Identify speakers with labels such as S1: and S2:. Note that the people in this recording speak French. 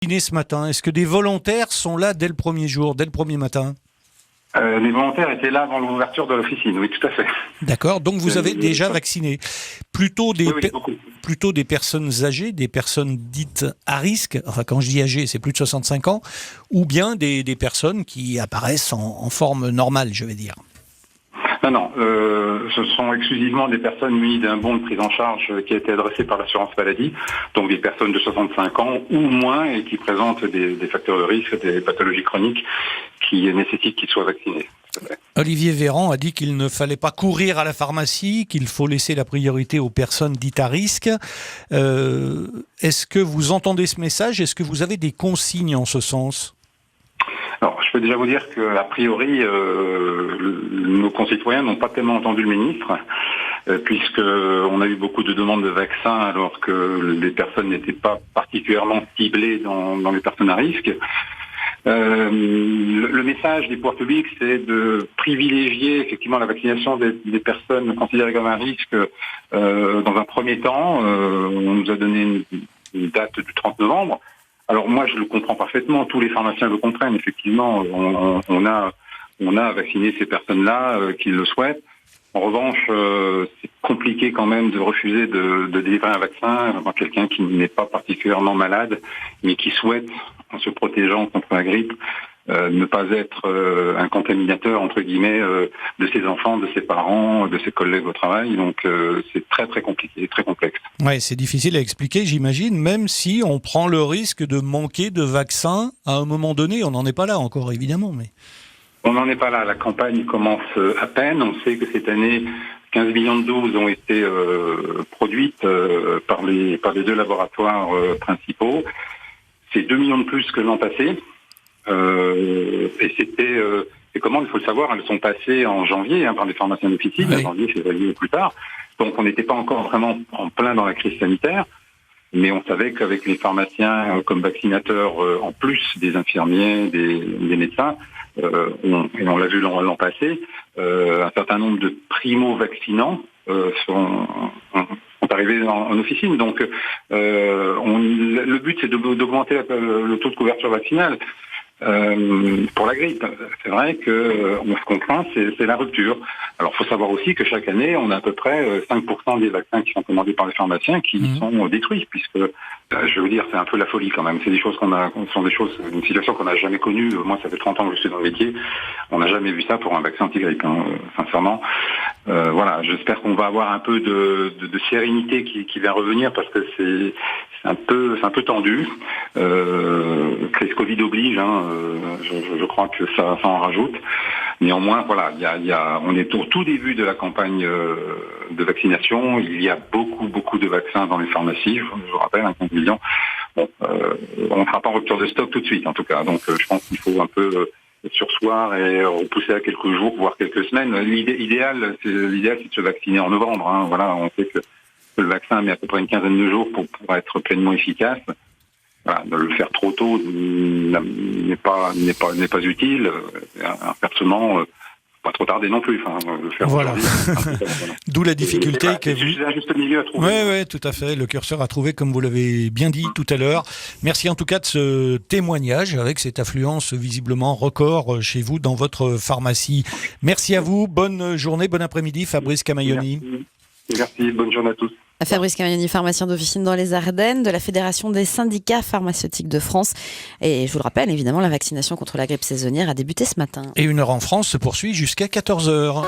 S1: Ce matin, est-ce que des volontaires sont là dès le premier jour, dès le premier matin?
S2: Les volontaires étaient là avant l'ouverture de l'officine, oui, tout à fait.
S1: D'accord, donc vous avez déjà vacciné plutôt des,
S2: Oui, beaucoup.
S1: plutôt des personnes âgées, des personnes dites à risque, enfin quand je dis âgées, c'est plus de 65 ans, ou bien des personnes qui apparaissent en forme normale, je vais dire.
S2: Non, ce sont exclusivement des personnes munies d'un bon de prise en charge qui a été adressé par l'assurance maladie, donc des personnes de 65 ans ou moins et qui présentent des facteurs de risque, des pathologies chroniques qui nécessitent qu'ils soient vaccinés.
S1: Olivier Véran a dit qu'il ne fallait pas courir à la pharmacie, qu'il faut laisser la priorité aux personnes dites à risque. Est-ce que vous entendez ce message? Est-ce que vous avez des consignes en ce sens?
S2: Alors, je peux déjà vous dire qu'a priori, nos concitoyens n'ont pas tellement entendu le ministre, puisqu'on a eu beaucoup de demandes de vaccins alors que les personnes n'étaient pas particulièrement ciblées dans les personnes à risque. Le message des pouvoirs publics, c'est de privilégier effectivement la vaccination des personnes considérées comme à risque dans un premier temps. On nous a donné une date du 30 novembre. Alors moi, je le comprends parfaitement, tous les pharmaciens le comprennent, effectivement, on a vacciné ces personnes-là qui le souhaitent. En revanche, c'est compliqué quand même de refuser de délivrer un vaccin à quelqu'un qui n'est pas particulièrement malade, mais qui souhaite, en se protégeant contre la grippe, ne pas être un contaminateur, entre guillemets, de ses enfants, de ses parents, de ses collègues au travail. Donc c'est très très compliqué, très complexe.
S1: Oui, c'est difficile à expliquer, j'imagine, même si on prend le risque de manquer de vaccins à un moment donné. On n'en est pas là encore, évidemment. Mais
S2: on n'en est pas là. La campagne commence à peine. On sait que cette année, 15 millions de doses ont été produites par les deux laboratoires principaux. C'est 2 millions de plus que l'an passé. Et c'était ces commandes, il faut le savoir, elles sont passées en janvier par les pharmaciens d'officine,
S1: oui.
S2: janvier, février ou plus tard. Donc on n'était pas encore vraiment en plein dans la crise sanitaire, mais on savait qu'avec les pharmaciens comme vaccinateurs, en plus des infirmiers, des médecins, et on l'a vu l'an passé, un certain nombre de primo-vaccinants sont arrivés en officine. Donc le but, c'est d'augmenter le taux de couverture vaccinale. Pour la grippe, c'est vrai que ce qu'on craint, c'est la rupture. Alors, il faut savoir aussi que chaque année, on a à peu près 5% des vaccins qui sont commandés par les pharmaciens qui sont détruits, puisque, je veux dire, c'est un peu la folie quand même. C'est des choses une situation qu'on n'a jamais connue. Moi, ça fait 30 ans que je suis dans le métier. On n'a jamais vu ça pour un vaccin anti-grippe, sincèrement. Voilà, j'espère qu'on va avoir un peu de sérénité qui va revenir parce que c'est un peu tendu. Crise Covid oblige, je crois que ça en rajoute. Néanmoins, voilà, on est au tout début de la campagne de vaccination. Il y a beaucoup de vaccins dans les pharmacies. Je vous rappelle, 15 millions. Bon, on ne fera pas en rupture de stock tout de suite, en tout cas. Donc, je pense qu'il faut un peu surseoir et repousser à quelques jours, voire quelques semaines. L'idéal, c'est de se vacciner en novembre. Voilà, on sait que le vaccin met à peu près une quinzaine de jours pour être pleinement efficace. Voilà, de le faire trop tôt n'est pas utile. Inversement, pas trop tarder non plus. Le faire
S1: voilà. D'où la difficulté que vous.
S2: C'est un juste milieu à trouver.
S1: Oui, tout à fait. Le curseur à trouver, comme vous l'avez bien dit tout à l'heure. Merci en tout cas de ce témoignage avec cette affluence visiblement record chez vous dans votre pharmacie. Merci à vous. Bonne journée, bon après-midi, Fabrice Camailloni.
S2: Merci. Bonne journée à tous.
S3: Fabrice Camailloni, pharmacien d'officine dans les Ardennes, de la Fédération des syndicats pharmaceutiques de France. Et je vous le rappelle, évidemment, la vaccination contre la grippe saisonnière a débuté ce matin.
S1: Et 1 heure en France se poursuit jusqu'à 14h.